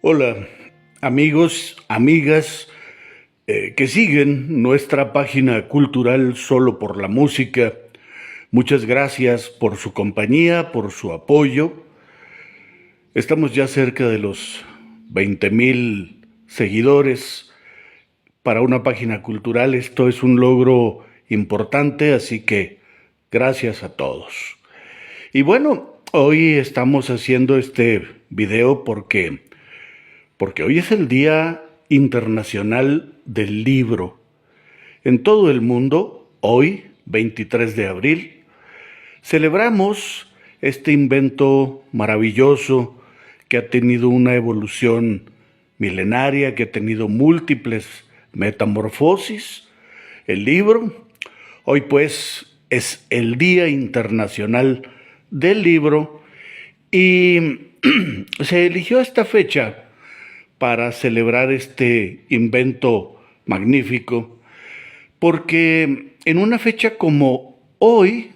Hola, amigos, amigas que siguen nuestra página cultural Solo por la Música. Muchas gracias por su compañía, por su apoyo. Estamos ya cerca de los 20,000 seguidores para una página cultural. Esto es un logro importante, así que gracias a todos. Y bueno, hoy estamos haciendo este video porque hoy es el Día Internacional del Libro. En todo el mundo, hoy, 23 de abril, celebramos este invento maravilloso que ha tenido una evolución milenaria, que ha tenido múltiples metamorfosis, el libro. Hoy pues es el Día Internacional del Libro y se eligió esta fecha para celebrar este invento magnífico, porque en una fecha como hoy,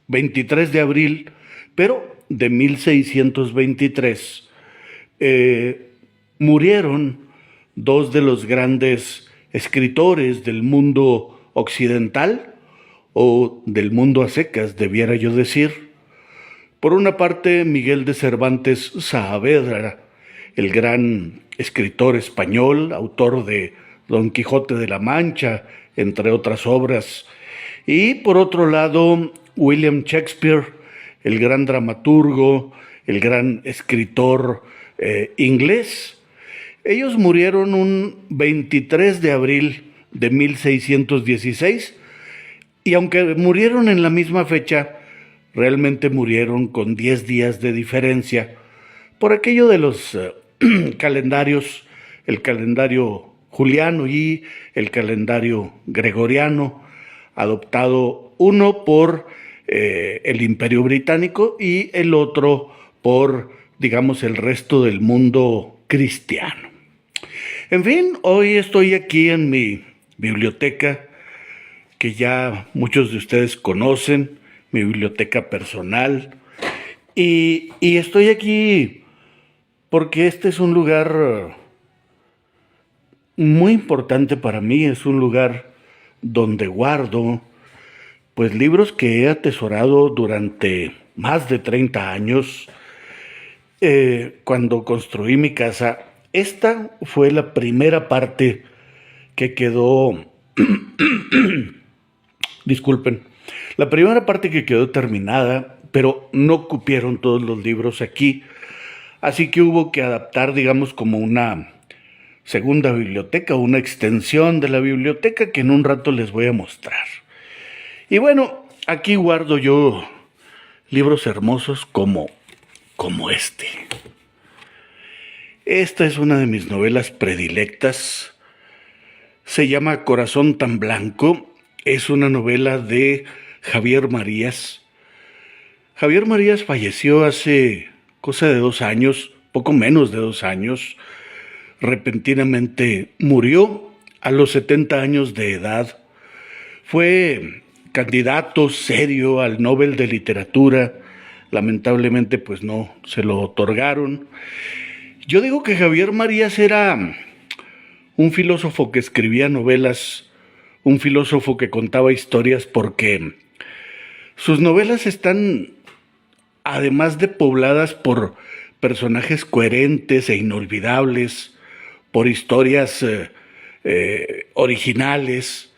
23 de abril, pero de 1623, murieron dos de los grandes escritores del mundo occidental, o del mundo a secas, debiera yo decir. Por una parte, Miguel de Cervantes Saavedra, el gran escritor español, autor de Don Quijote de la Mancha, entre otras obras. Y por otro lado, William Shakespeare, el gran dramaturgo, el gran escritor inglés. Ellos murieron un 23 de abril de 1616, y aunque murieron en la misma fecha, realmente murieron con 10 días de diferencia, por aquello de los calendarios, el calendario juliano y el calendario gregoriano, adoptado uno por el Imperio Británico y el otro por, digamos, el resto del mundo cristiano. En fin, hoy estoy aquí en mi biblioteca, que ya muchos de ustedes conocen, mi biblioteca personal, y estoy aquí porque este es un lugar muy importante para mí. Es un lugar donde guardo pues libros que he atesorado durante más de 30 años. Cuando construí mi casa, esta fue la primera parte que quedó, disculpen, la primera parte que quedó terminada, pero no cupieron todos los libros aquí. Así que hubo que adaptar, digamos, como una segunda biblioteca, una extensión de la biblioteca que en un rato les voy a mostrar. Y bueno, aquí guardo yo libros hermosos como este. Esta es una de mis novelas predilectas. Se llama Corazón tan Blanco. Es una novela de Javier Marías. Javier Marías falleció hace cosa de 2 años, poco menos de 2 años. Repentinamente murió a los 70 años de edad. Fue candidato serio al Nobel de Literatura. Lamentablemente pues no se lo otorgaron. Yo digo que Javier Marías era un filósofo que escribía novelas, un filósofo que contaba historias, porque sus novelas están, además de pobladas por personajes coherentes e inolvidables, por historias originales,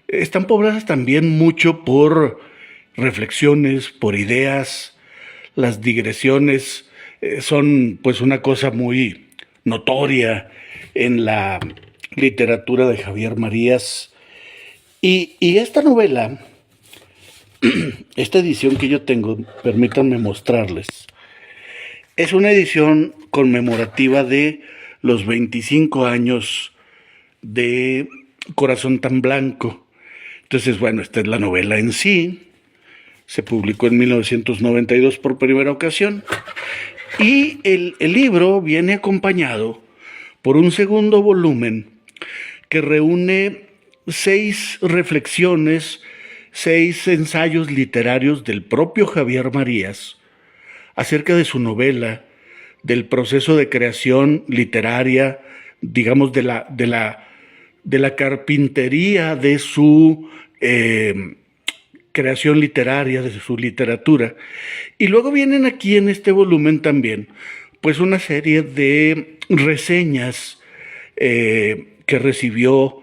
están pobladas también mucho por reflexiones, por ideas. Las digresiones son pues una cosa muy notoria en la literatura de Javier Marías. Y esta novela, esta edición que yo tengo, permítanme mostrarles, es una edición conmemorativa de los 25 años de Corazón tan Blanco. Entonces, bueno, esta es la novela en sí. Se publicó en 1992 por primera ocasión. Y el libro viene acompañado por un segundo volumen que reúne 6 reflexiones, 6 ensayos literarios del propio Javier Marías acerca de su novela, del proceso de creación literaria, digamos, de la carpintería de su creación literaria, de su literatura. Y luego vienen aquí en este volumen también, pues una serie de reseñas que recibió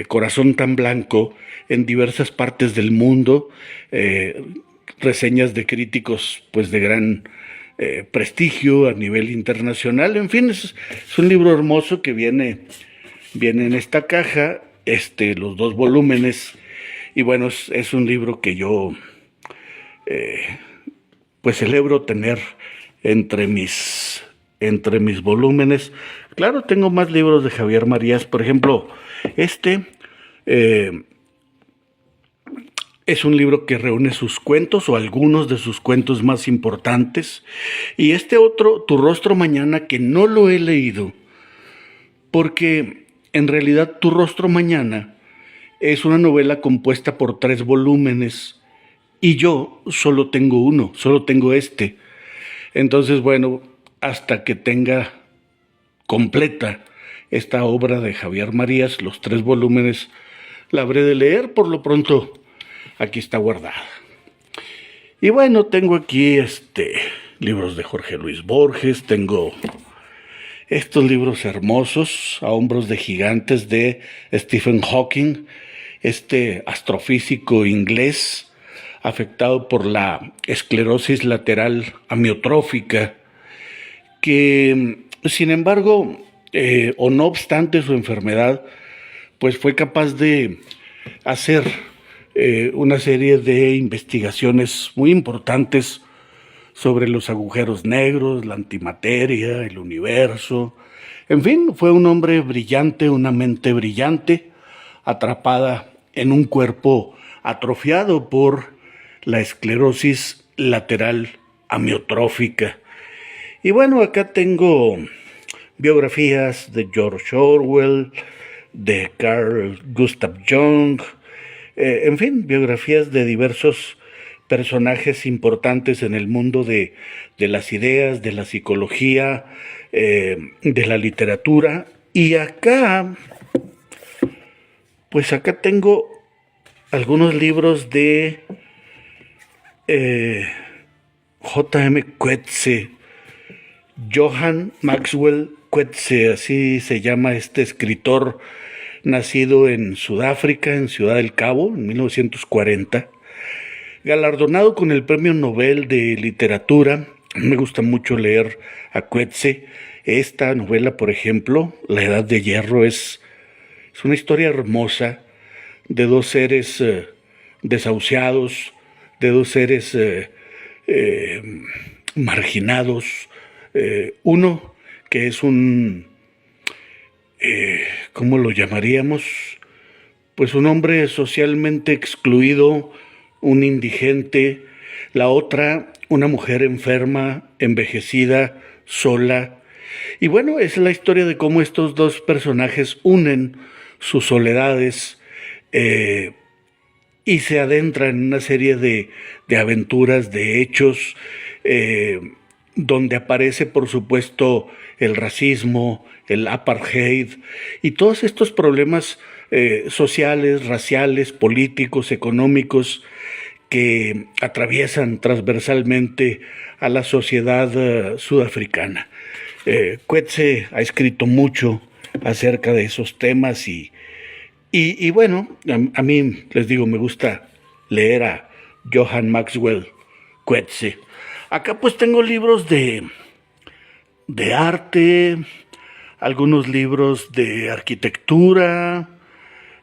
Corazón tan Blanco en diversas partes del mundo, reseñas de críticos pues de gran prestigio a nivel internacional. En fin, es un libro hermoso que viene en esta caja, los 2 volúmenes, y bueno, es un libro que yo pues celebro tener entre mis volúmenes. Claro, tengo más libros de Javier Marías, por ejemplo, es un libro que reúne sus cuentos o algunos de sus cuentos más importantes, y otro, Tu rostro mañana, que no lo he leído, porque en realidad Tu rostro mañana es una novela compuesta por 3 volúmenes, y yo solo tengo uno, solo tengo Entonces, bueno, hasta que tenga completa esta obra de Javier Marías, los 3 volúmenes, la habré de leer. Por lo pronto, aquí está guardada. Y bueno, tengo aquí libros de Jorge Luis Borges, tengo estos libros hermosos, A hombros de gigantes, de Stephen Hawking, astrofísico inglés afectado por la esclerosis lateral amiotrófica, que sin embargo, o no obstante su enfermedad, pues fue capaz de hacer una serie de investigaciones muy importantes sobre los agujeros negros, la antimateria, el universo. En fin, fue un hombre brillante, una mente brillante, atrapada en un cuerpo atrofiado por la esclerosis lateral amiotrófica. Y bueno, acá tengo biografías de George Orwell, de Carl Gustav Jung, en fin, biografías de diversos personajes importantes en el mundo de las ideas, de la psicología, de la literatura. Y acá, pues acá tengo algunos libros de J.M. Coetzee, Johann Maxwell Coetzee, así se llama este escritor, nacido en Sudáfrica, en Ciudad del Cabo, en 1940, galardonado con el Premio Nobel de Literatura. Me gusta mucho leer a Coetzee. Esta novela, por ejemplo, La Edad de Hierro, es una historia hermosa de 2 seres desahuciados, de 2 seres marginados. Uno que es ¿cómo lo llamaríamos? Pues un hombre socialmente excluido, un indigente. La otra, una mujer enferma, envejecida, sola. Y bueno, es la historia de cómo estos 2 personajes unen sus soledades y se adentran en una serie de aventuras, de hechos, donde aparece, por supuesto, el racismo, el apartheid y todos estos problemas sociales, raciales, políticos, económicos que atraviesan transversalmente a la sociedad sudafricana. Coetzee ha escrito mucho acerca de esos temas y bueno, a mí, les digo, me gusta leer a Johann Maxwell Coetzee. Acá pues tengo libros de arte, algunos libros de arquitectura,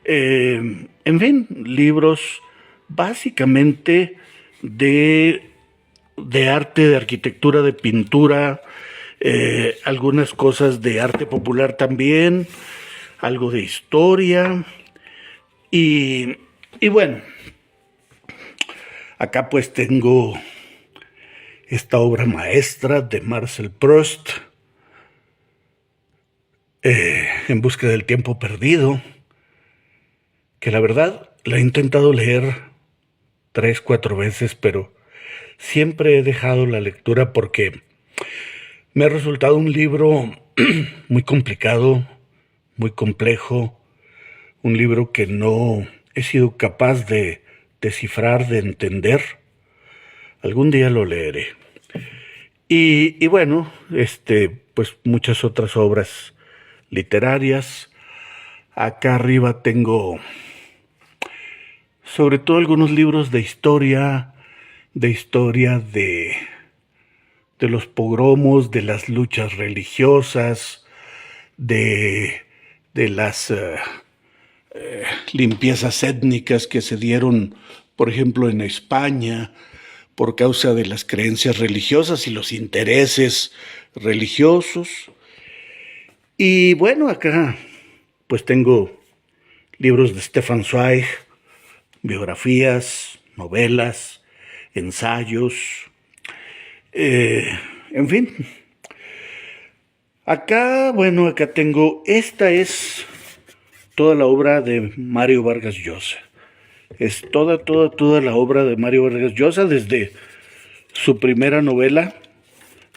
en fin, libros básicamente de arte, de arquitectura, de pintura, algunas cosas de arte popular también, algo de historia y bueno, acá pues tengo esta obra maestra de Marcel Proust, En busca del tiempo perdido, que la verdad la he intentado leer 3, 4 veces, pero siempre he dejado la lectura porque Me ha resultado un libro muy complicado, muy complejo, un libro que no he sido capaz de descifrar, de entender. Algún día lo leeré. Y bueno, pues muchas otras obras literarias. Acá arriba tengo sobre todo algunos libros de los pogromos, de las luchas religiosas, de, de las limpiezas étnicas que se dieron, por ejemplo, en España, por causa de las creencias religiosas y los intereses religiosos. Y bueno, acá pues tengo libros de Stefan Zweig, biografías, novelas, ensayos, en fin. Acá tengo, esta es toda la obra de Mario Vargas Llosa. Es toda la obra de Mario Vargas Llosa, desde su primera novela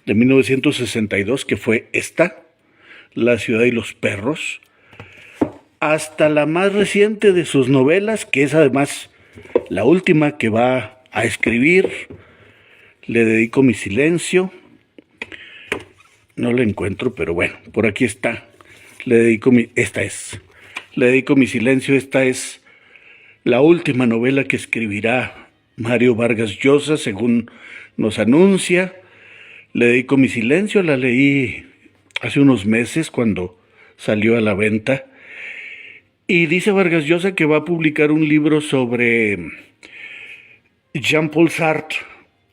de 1962, que fue esta, La ciudad y los perros, hasta la más reciente de sus novelas, que es además la última que va a escribir, Le dedico mi silencio. No la encuentro, pero bueno, por aquí está. Le dedico mi silencio. Esta es la última novela que escribirá Mario Vargas Llosa, según nos anuncia. Le dedico mi silencio, la leí hace unos meses cuando salió a la venta. Y dice Vargas Llosa que va a publicar un libro sobre Jean-Paul Sartre,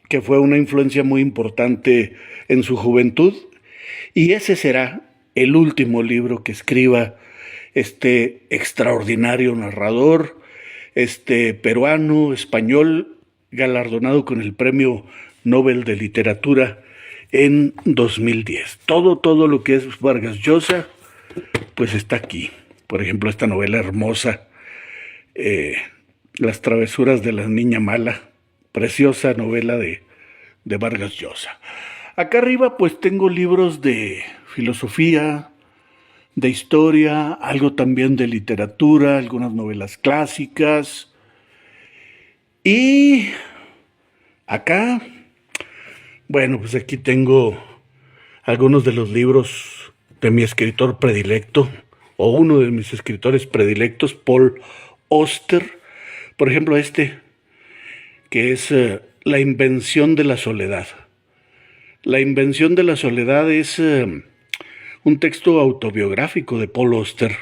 que fue una influencia muy importante en su juventud. Y ese será el último libro que escriba este extraordinario narrador, peruano, español, galardonado con el Premio Nobel de Literatura en 2010. Todo lo que es Vargas Llosa, pues está aquí. Por ejemplo, esta novela hermosa, Las travesuras de la niña mala, preciosa novela de Vargas Llosa. Acá arriba pues tengo libros de filosofía, de historia, algo también de literatura, algunas novelas clásicas. Y acá, bueno, pues aquí tengo algunos de los libros de mi escritor predilecto, o uno de mis escritores predilectos, Paul Auster. Por ejemplo, que es La invención de la soledad. La invención de la soledad es un texto autobiográfico de Paul Auster,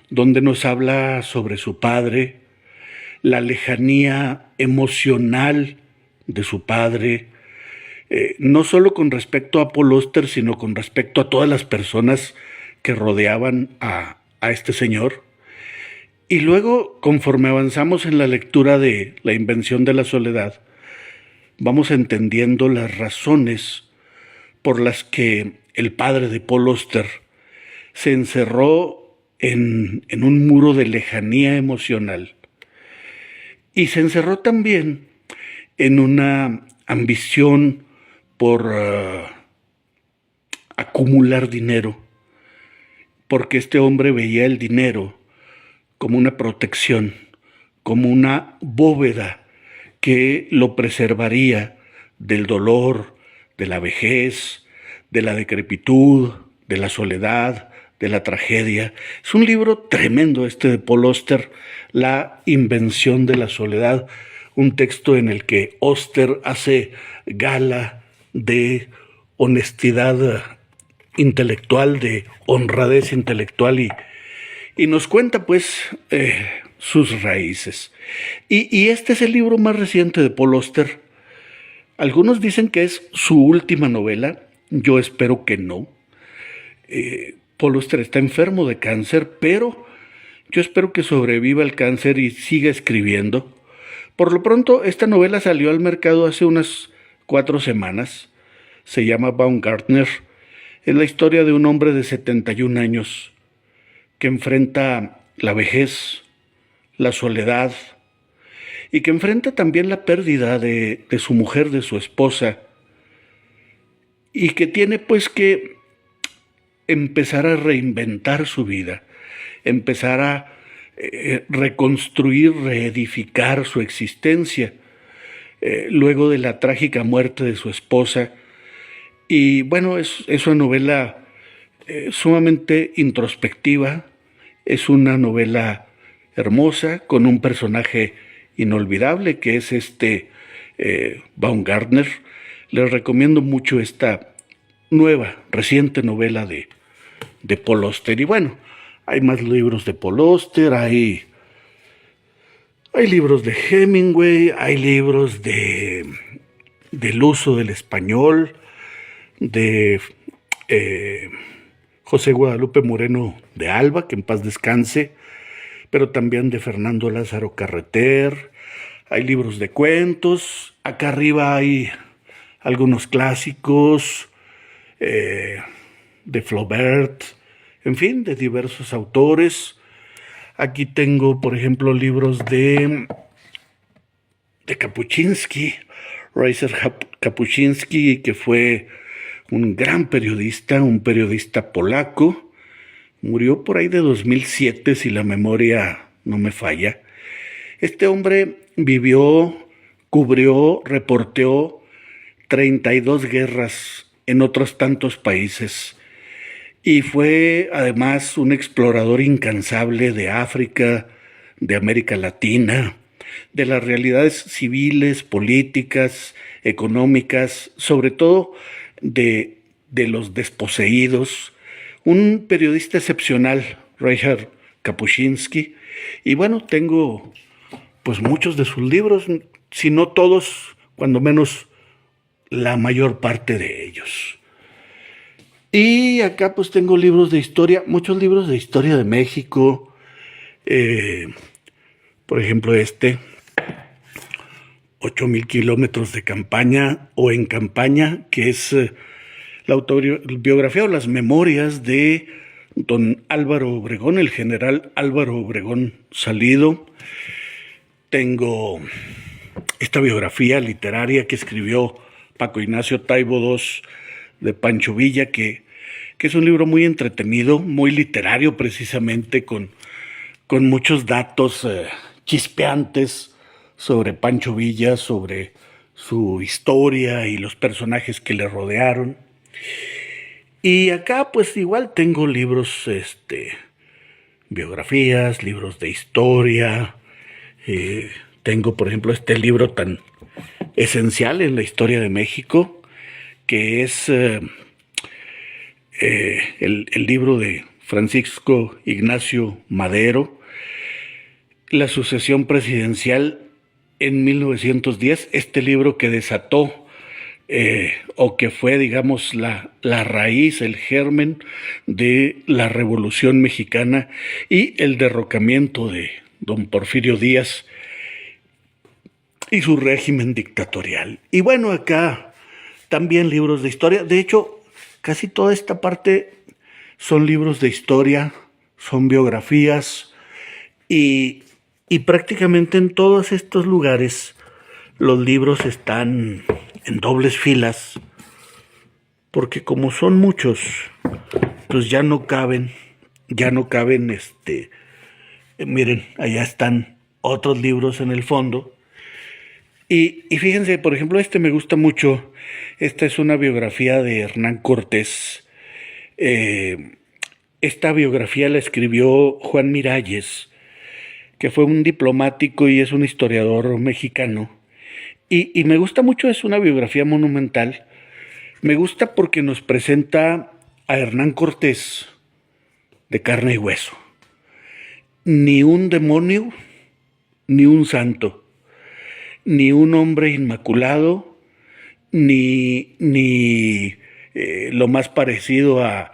donde nos habla sobre su padre, la lejanía emocional de su padre, no solo con respecto a Paul Auster, sino con respecto a todas las personas que rodeaban a este señor. Y luego, conforme avanzamos en la lectura de La invención de la soledad, vamos entendiendo las razones por las que el padre de Paul Auster se encerró en un muro de lejanía emocional. Y se encerró también en una ambición por acumular dinero, porque este hombre veía el dinero como una protección, como una bóveda que lo preservaría del dolor, de la vejez, de la decrepitud, de la soledad, de la tragedia. Es un libro tremendo de Paul Auster, La invención de la soledad, un texto en el que Auster hace gala de honestidad intelectual, de honradez intelectual y nos cuenta pues sus raíces. Y este es el libro más reciente de Paul Auster. Algunos dicen que es su última novela, yo espero que no. Paul Auster está enfermo de cáncer, pero yo espero que sobreviva el cáncer y siga escribiendo. Por lo pronto, esta novela salió al mercado hace unas 4 semanas. Se llama Baumgartner. Es la historia de un hombre de 71 años que enfrenta la vejez, la soledad, y que enfrenta también la pérdida de su mujer, de su esposa, y que tiene pues que empezar a reinventar su vida, empezar a reconstruir, reedificar su existencia, luego de la trágica muerte de su esposa. Y bueno, es una novela sumamente introspectiva, es una novela hermosa, con un personaje inolvidable que es Baumgartner. Les recomiendo mucho esta nueva, reciente novela de Paul Auster. Y bueno, hay más libros de Paul Auster, hay libros de Hemingway, hay libros del uso del español, de José Guadalupe Moreno de Alba, que en paz descanse, pero también de Fernando Lázaro Carreter. Hay libros de cuentos, acá arriba hay algunos clásicos, de Flaubert, en fin, de diversos autores. Aquí tengo, por ejemplo, libros de Kapuscinski, Reiser Kapuscinski, que fue un gran periodista, un periodista polaco. Murió por ahí de 2007, si la memoria no me falla. Este hombre vivió, cubrió, reporteó 32 guerras en otros tantos países y fue además un explorador incansable de África, de América Latina, de las realidades civiles, políticas, económicas, sobre todo de los desposeídos. Un periodista excepcional, Reiser Kapuscinski. Y bueno, tengo pues muchos de sus libros, si no todos, cuando menos la mayor parte de ellos. Y acá pues tengo libros de historia, muchos libros de historia de México. Por ejemplo 8,000 kilómetros de campaña o en campaña, que es la autobiografía o las memorias de don Álvaro Obregón, el general Álvaro Obregón Salido. Tengo esta biografía literaria que escribió Paco Ignacio Taibo II de Pancho Villa, que es un libro muy entretenido, muy literario precisamente, con muchos datos chispeantes sobre Pancho Villa, sobre su historia y los personajes que le rodearon. Y acá pues igual tengo libros, biografías, libros de historia. Tengo por ejemplo este libro tan esencial en la historia de México, que es el libro de Francisco Ignacio Madero, La sucesión presidencial en 1910, este libro que desató o que fue, digamos, la raíz, el germen de la Revolución Mexicana y el derrocamiento de don Porfirio Díaz y su régimen dictatorial. Y bueno, acá también libros de historia. De hecho, casi toda esta parte son libros de historia, son biografías, y prácticamente en todos estos lugares los libros están en dobles filas, porque como son muchos, pues ya no caben, miren, allá están otros libros en el fondo. Y fíjense, por ejemplo, me gusta mucho. Esta es una biografía de Hernán Cortés. Esta biografía la escribió Juan Miralles, que fue un diplomático y es un historiador mexicano. Y me gusta mucho, es una biografía monumental. Me gusta porque nos presenta a Hernán Cortés de carne y hueso. Ni un demonio, ni un santo, ni un hombre inmaculado, ni lo más parecido a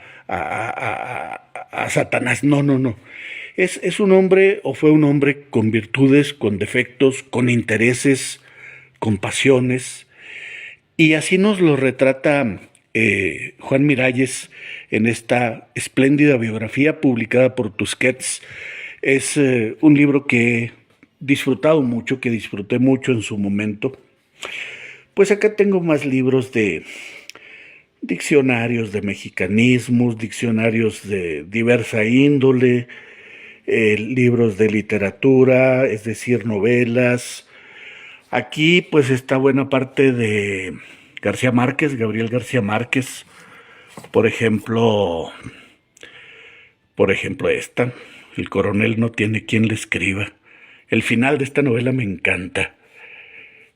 Satanás. No. Es un hombre, o fue un hombre con virtudes, con defectos, con intereses, con pasiones. Y así nos lo retrata Juan Miralles en esta espléndida biografía publicada por Tusquets. Es un libro que disfrutado mucho, que disfruté mucho en su momento. Pues acá tengo más libros de diccionarios de mexicanismos, diccionarios de diversa índole, libros de literatura, es decir, novelas. Aquí pues está buena parte de García Márquez, Gabriel García Márquez, por ejemplo, esta, El coronel no tiene quien le escriba. El final de esta novela me encanta.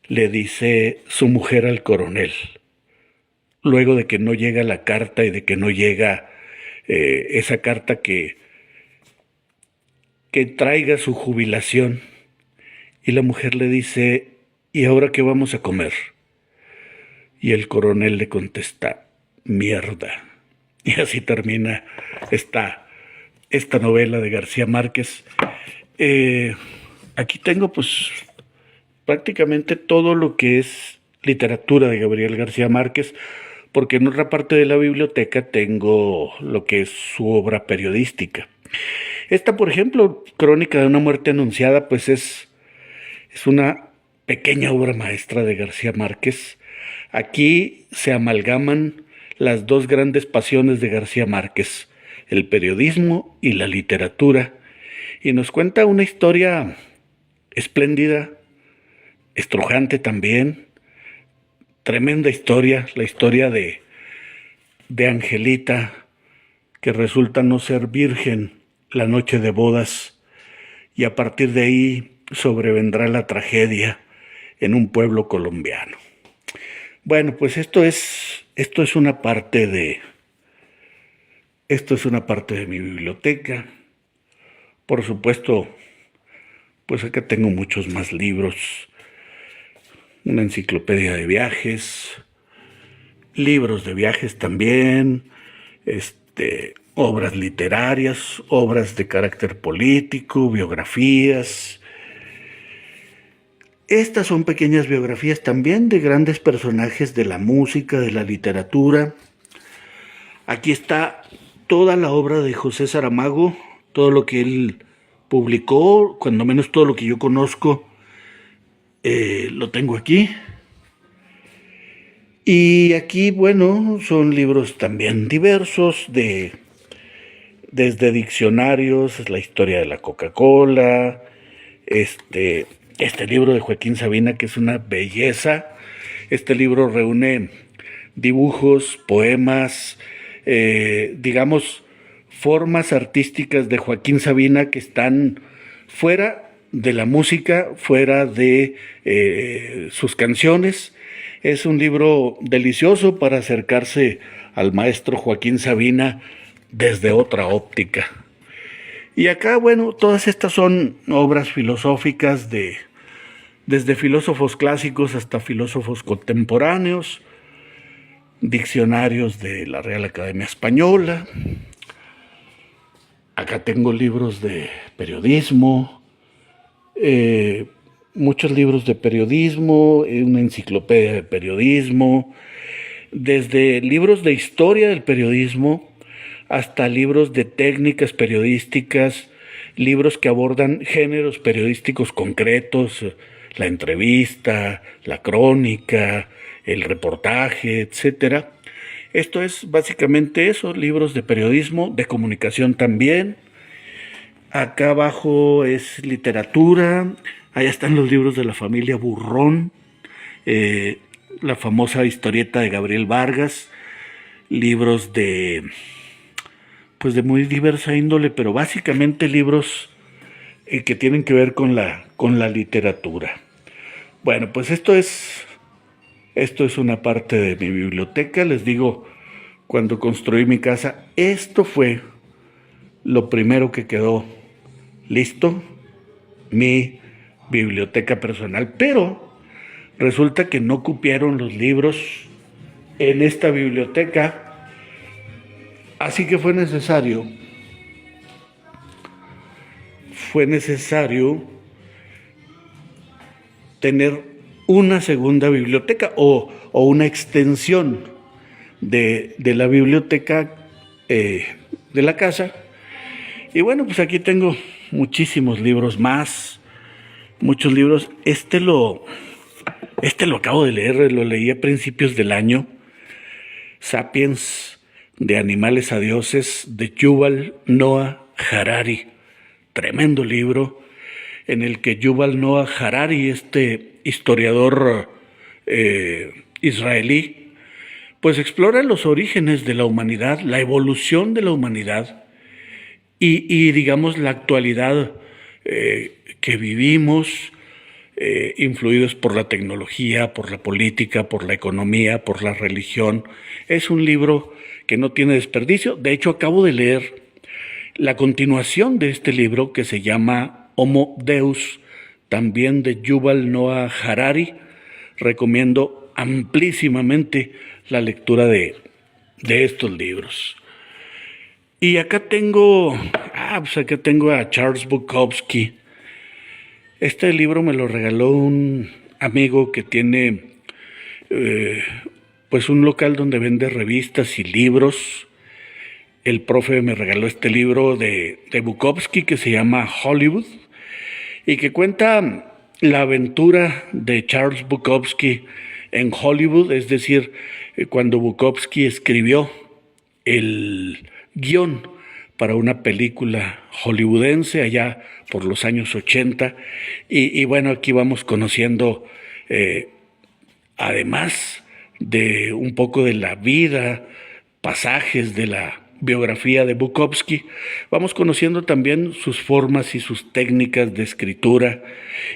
Le dice su mujer al coronel, luego de que no llega la carta y de que no llega esa carta que traiga su jubilación. Y la mujer le dice, ¿y ahora qué vamos a comer? Y el coronel le contesta, mierda. Y así termina esta novela de García Márquez. Aquí tengo pues prácticamente todo lo que es literatura de Gabriel García Márquez, porque en otra parte de la biblioteca tengo lo que es su obra periodística. Esta, por ejemplo, Crónica de una muerte anunciada, pues es una pequeña obra maestra de García Márquez. Aquí se amalgaman las dos grandes pasiones de García Márquez, el periodismo y la literatura, y nos cuenta una historia espléndida, estrujante también, tremenda historia, la historia de Angelita, que resulta no ser virgen la noche de bodas, y a partir de ahí sobrevendrá la tragedia en un pueblo colombiano. Bueno, pues esto es una parte de mi biblioteca. Por supuesto, pues acá tengo muchos más libros, una enciclopedia de viajes, libros de viajes también, obras literarias, obras de carácter político, biografías. Estas son pequeñas biografías también de grandes personajes de la música, de la literatura. Aquí está toda la obra de José Saramago, todo lo que él publicó, cuando menos todo lo que yo conozco, lo tengo aquí. Y aquí, bueno, son libros también diversos, desde diccionarios, la historia de la Coca-Cola, este libro de Joaquín Sabina, que es una belleza. Este libro reúne dibujos, poemas, digamos, formas artísticas de Joaquín Sabina que están fuera de la música, fuera de sus canciones. Es un libro delicioso para acercarse al maestro Joaquín Sabina desde otra óptica. Y acá, bueno, todas estas son obras filosóficas desde filósofos clásicos hasta filósofos contemporáneos, diccionarios de la Real Academia Española. Acá tengo libros de periodismo, muchos libros de periodismo, una enciclopedia de periodismo, desde libros de historia del periodismo hasta libros de técnicas periodísticas, libros que abordan géneros periodísticos concretos, la entrevista, la crónica, el reportaje, etc. Esto es básicamente eso, libros de periodismo, de comunicación también. Acá abajo es literatura, allá están los libros de la familia Burrón, la famosa historieta de Gabriel Vargas, libros de muy diversa índole, pero básicamente libros que tienen que ver con la literatura. Bueno, pues esto es una parte de mi biblioteca. Les digo, cuando construí mi casa, esto fue lo primero que quedó listo, mi biblioteca personal, pero resulta que no cupieron los libros en esta biblioteca. Así que fue necesario tener una segunda biblioteca o una extensión de la biblioteca de la casa. Y bueno, pues aquí tengo muchísimos libros más, muchos libros. Este lo acabo de leer, lo leí a principios del año. Sapiens, de animales a dioses, de Yuval Noah Harari. Tremendo libro en el que Yuval Noah Harari, este historiador israelí, pues explora los orígenes de la humanidad, la evolución de la humanidad y digamos la actualidad que vivimos, influidos por la tecnología, por la política, por la economía, por la religión. Es un libro que no tiene desperdicio. De hecho, acabo de leer la continuación de este libro que se llama Homo Deus, también de Yuval Noah Harari. Recomiendo amplísimamente la lectura de estos libros. Y acá tengo, acá tengo a Charles Bukowski. Este libro me lo regaló un amigo que tiene pues un local donde vende revistas y libros. El profe me regaló este libro de Bukowski que se llama Hollywood y que cuenta la aventura de Charles Bukowski en Hollywood, es decir, cuando Bukowski escribió el guión para una película hollywoodense allá por los años 80 y bueno, aquí vamos conociendo además de un poco de la vida, pasajes de la biografía de Bukowski, vamos conociendo también sus formas y sus técnicas de escritura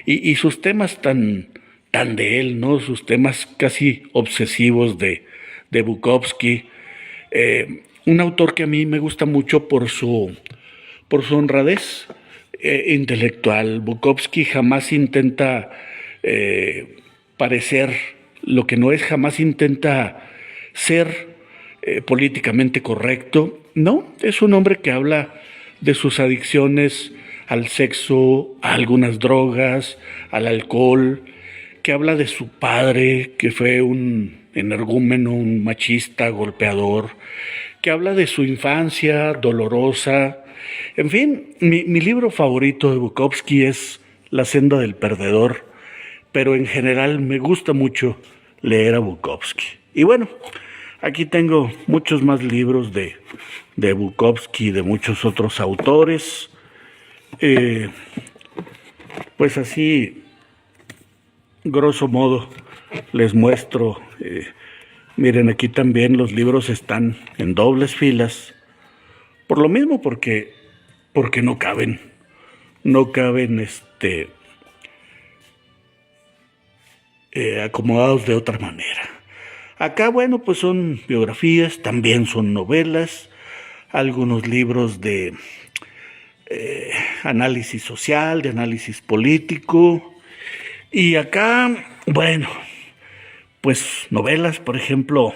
y sus temas tan de él, ¿no? Sus temas casi obsesivos de Bukowski. Un autor que a mí me gusta mucho por su honradez intelectual. Bukowski jamás intenta parecer lo que no es, jamás intenta ser políticamente correcto. No, es un hombre que habla de sus adicciones al sexo, a algunas drogas, al alcohol, que habla de su padre, que fue un energúmeno, un machista, golpeador, que habla de su infancia dolorosa. En fin, mi libro favorito de Bukowski es La senda del perdedor, pero en general me gusta mucho leer a Bukowski. Y bueno, aquí tengo muchos más libros de Bukowski y de muchos otros autores. Pues así, grosso modo, les muestro. Miren, aquí también los libros están en dobles filas. Por lo mismo, porque no caben. No caben acomodados de otra manera. Acá, bueno, pues son biografías, también son novelas, algunos libros de análisis social, de análisis político. Y acá, bueno, pues novelas, por ejemplo,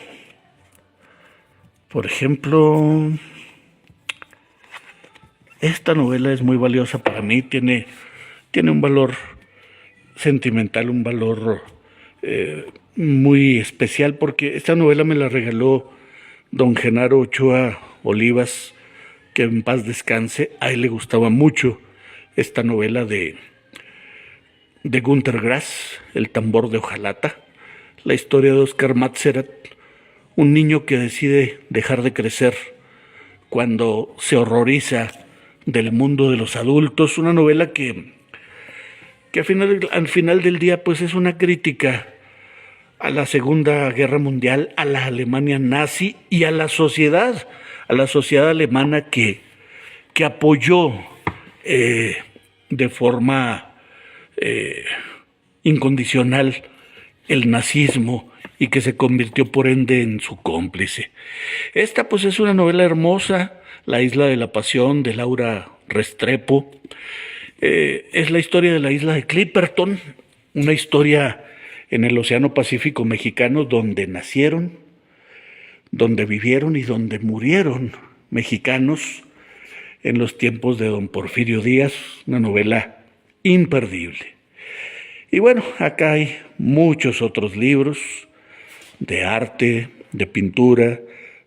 esta novela es muy valiosa para mí, tiene un valor sentimental, un valor muy especial, porque esta novela me la regaló don Genaro Ochoa Olivas, que en paz descanse. A él le gustaba mucho esta novela de Günter Grass, El tambor de hojalata, la historia de Oscar Matzerat, un niño que decide dejar de crecer cuando se horroriza del mundo de los adultos. Una novela que al final del día pues es una crítica a la Segunda Guerra Mundial, a la Alemania nazi y a la sociedad alemana que apoyó de forma incondicional el nazismo y que se convirtió por ende en su cómplice. Esta pues es una novela hermosa, La isla de la pasión, de Laura Restrepo. Es la historia de la isla de Clipperton, una historia en el Océano Pacífico mexicano donde nacieron, donde vivieron y donde murieron mexicanos en los tiempos de don Porfirio Díaz, una novela imperdible. Y bueno, acá hay muchos otros libros de arte, de pintura,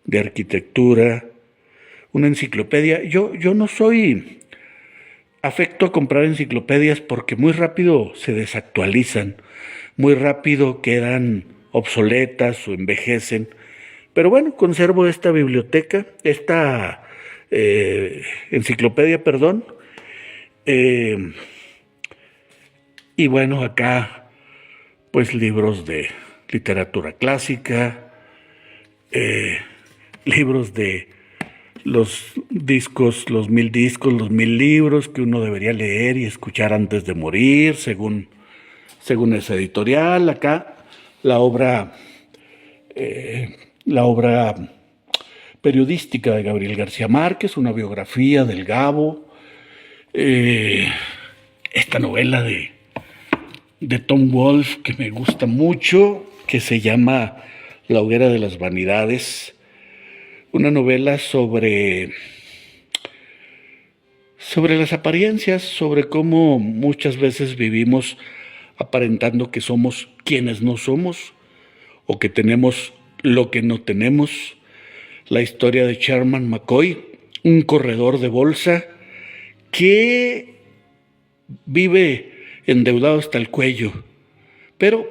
de arquitectura, una enciclopedia. Yo no soy afecto a comprar enciclopedias porque muy rápido se desactualizan, muy rápido quedan obsoletas o envejecen, Pero bueno, conservo esta biblioteca, esta enciclopedia, perdón. Y bueno, acá pues libros de literatura clásica, libros de los discos, los 1000 discos, los 1000 libros que uno debería leer y escuchar antes de morir, según esa editorial. Acá la obra periodística de Gabriel García Márquez, una biografía del Gabo, esta novela de Tom Wolfe que me gusta mucho, que se llama La hoguera de las vanidades, una novela sobre las apariencias, sobre cómo muchas veces vivimos aparentando que somos quienes no somos o que tenemos lo que no tenemos. La historia de Sherman McCoy, un corredor de bolsa que vive endeudado hasta el cuello, pero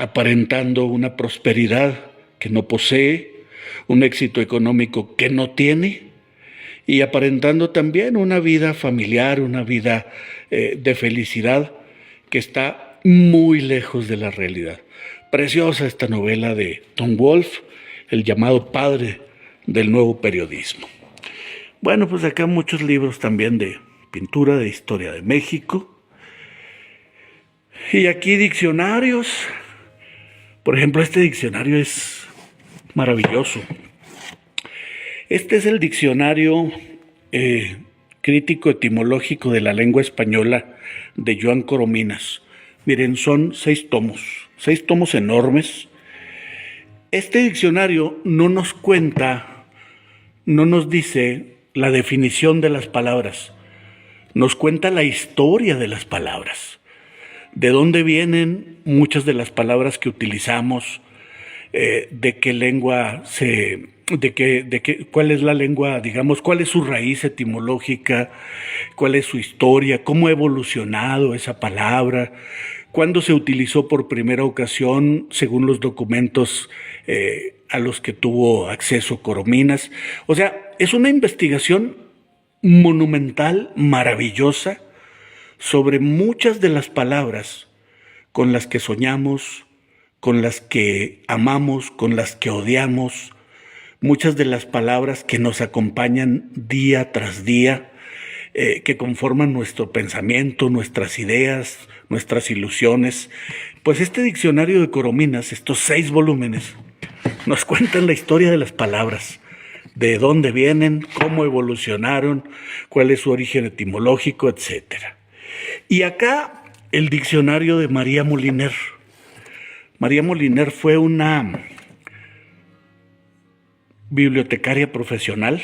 aparentando una prosperidad que no posee, un éxito económico que no tiene, y aparentando también una vida familiar, una vida de felicidad que está muy lejos de la realidad. Preciosa esta novela de Tom Wolfe, el llamado padre del nuevo periodismo. Bueno, pues acá muchos libros también de pintura, de historia de México. Y aquí diccionarios. Por ejemplo, este diccionario es maravilloso. Este es el diccionario crítico etimológico de la lengua española de Joan Coromines. Miren, son 6 tomos enormes. Este diccionario no nos cuenta, no nos dice la definición de las palabras, nos cuenta la historia de las palabras, de dónde vienen muchas de las palabras que utilizamos, de qué lengua cuál es la lengua, digamos, cuál es su raíz etimológica, cuál es su historia, cómo ha evolucionado esa palabra, cuándo se utilizó por primera ocasión según los documentos a los que tuvo acceso Coromines. O sea, es una investigación monumental, maravillosa, sobre muchas de las palabras con las que soñamos, con las que amamos, con las que odiamos, muchas de las palabras que nos acompañan día tras día, que conforman nuestro pensamiento, nuestras ideas, nuestras ilusiones. Pues este diccionario de Coromines, estos 6 volúmenes, nos cuentan la historia de las palabras, de dónde vienen, cómo evolucionaron, cuál es su origen etimológico, etc. Y acá el diccionario de María Moliner. María Moliner fue una bibliotecaria profesional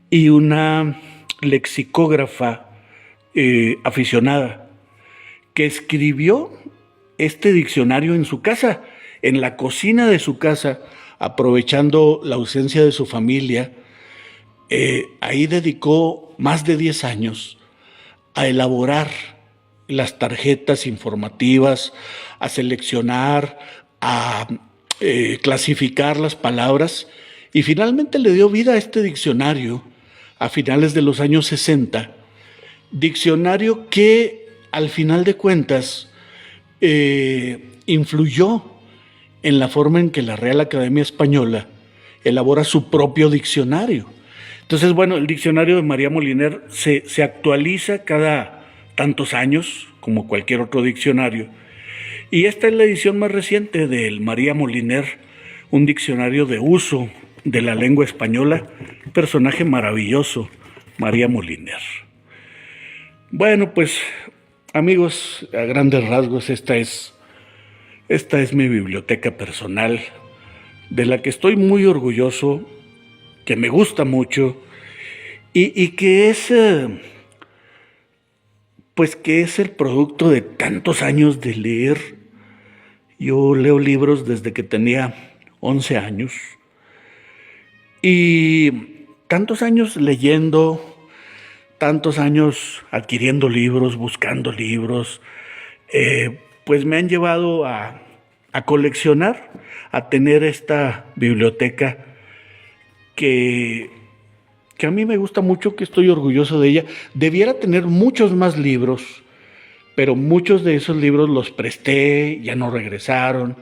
y una lexicógrafa aficionada que escribió este diccionario en su casa, en la cocina de su casa, aprovechando la ausencia de su familia. Ahí dedicó más de 10 años a elaborar las tarjetas informativas, a seleccionar, a clasificar las palabras, y finalmente le dio vida a este diccionario a finales de los años 60, diccionario que al final de cuentas influyó en la forma en que la Real Academia Española elabora su propio diccionario. Entonces, bueno, el diccionario de María Moliner se actualiza cada tantos años, como cualquier otro diccionario, y esta es la edición más reciente del María Moliner, un diccionario de uso de la lengua española, personaje maravilloso, María Moliner. Bueno, pues, amigos, a grandes rasgos, esta es mi biblioteca personal, de la que estoy muy orgulloso, que me gusta mucho, y que es el producto de tantos años de leer. Yo leo libros desde que tenía 11 años, y tantos años leyendo, tantos años adquiriendo libros, buscando libros, pues me han llevado a a coleccionar, a tener esta biblioteca que, que a mí me gusta mucho, que estoy orgulloso de ella. Debiera tener muchos más libros, pero muchos de esos libros los presté, ya no regresaron.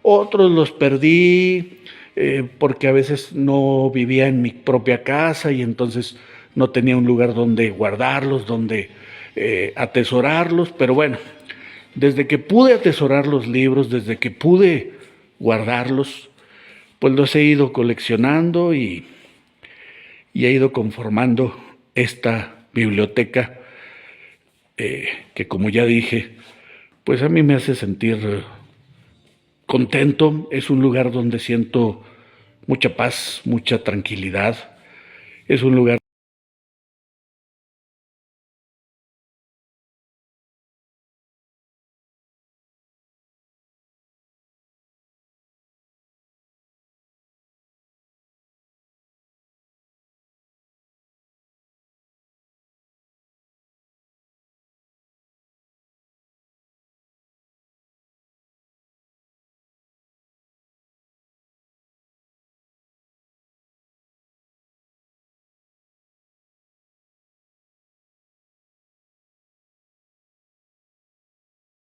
Otros los perdí porque a veces no vivía en mi propia casa y entonces no tenía un lugar donde guardarlos, donde atesorarlos. Pero bueno, desde que pude atesorar los libros, desde que pude guardarlos, pues los he ido coleccionando y he ido conformando esta biblioteca que, como ya dije, pues a mí me hace sentir contento. Es un lugar donde siento mucha paz, mucha tranquilidad. Es un lugar